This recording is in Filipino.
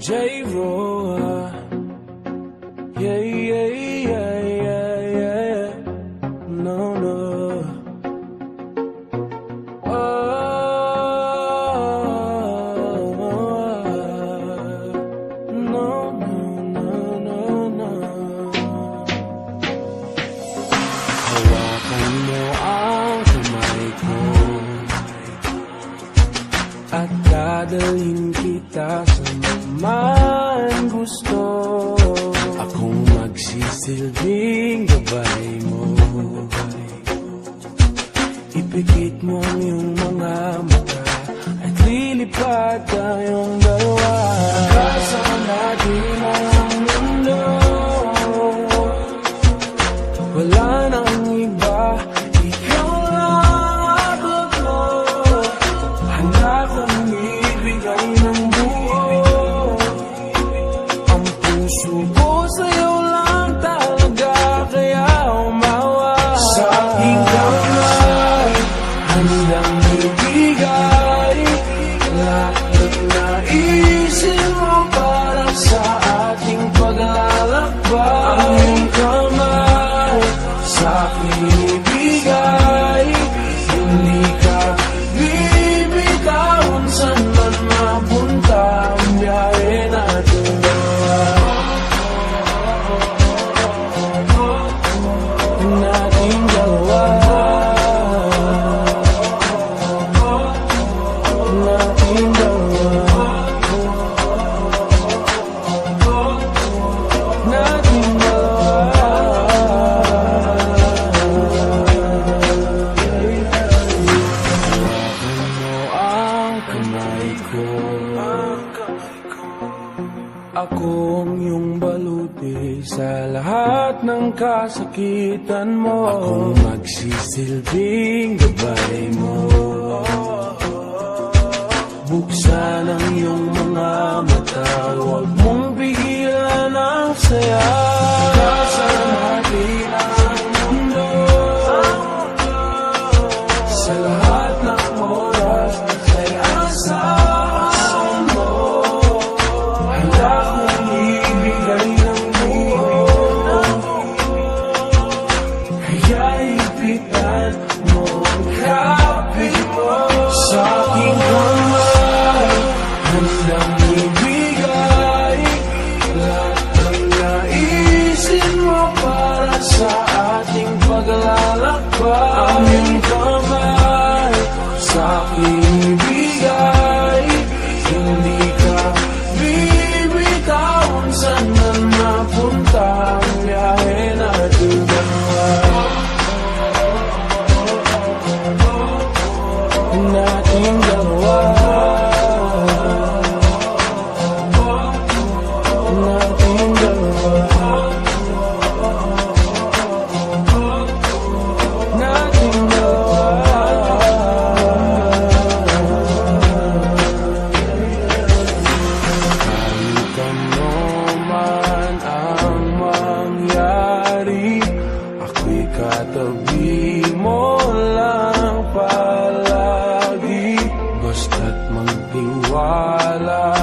J-Roa. Yeah, yeah, yeah, yeah, yeah. No, no. No, no, no, no. Hawakan mo ang kamay ko at dadalhin kita sa man gusto. Akong magsisilbing gabay mo. Ipikit mo ang iyong mga mata at lilipad tayong dalawa. Kasama natin ang mundo. Wala nang iba, ikaw lang abot mo. Handa kong ibigay ng buo. Ang puso ko sa'yo lang talaga, kaya umawa. Sa aking kamay, handang ibigay lahat na naisin mo para sa ating paglalakbay. Ang iyong kamay sa aking ibigay, hindi ka bibitawan saan man mapunta ang biyahe natin dalawa. Nating dalawa. Nating dalawa. Nating dalawa. Hawakan mo ang kamay ko. Ako ang iyong baluti sa lahat ng kasakitan mo. Akong magsisilbing gabay mo. Buksan ang iyong mga mata, huwag mong pigilan ang saya. Kasama natin ang mundo. Sa lahat ng oras ay asahan mo. Handa kong ibigay ng buo. Kaya ipitan mo ang kapit mo. Sa aking kamay, handang ibigay lahat ng naisin mo para sa ating paglalakbay. Ang iyong kamay sa aking ibigay, hindi ka bibitawan saan man mapunta ang biyahe natin dalawa. Nating dalawa. Nating dalawa. Nating dalawa. Kahit ano man ang mangyari, ako'y katabi mo lang palagi. Basta't magtiwala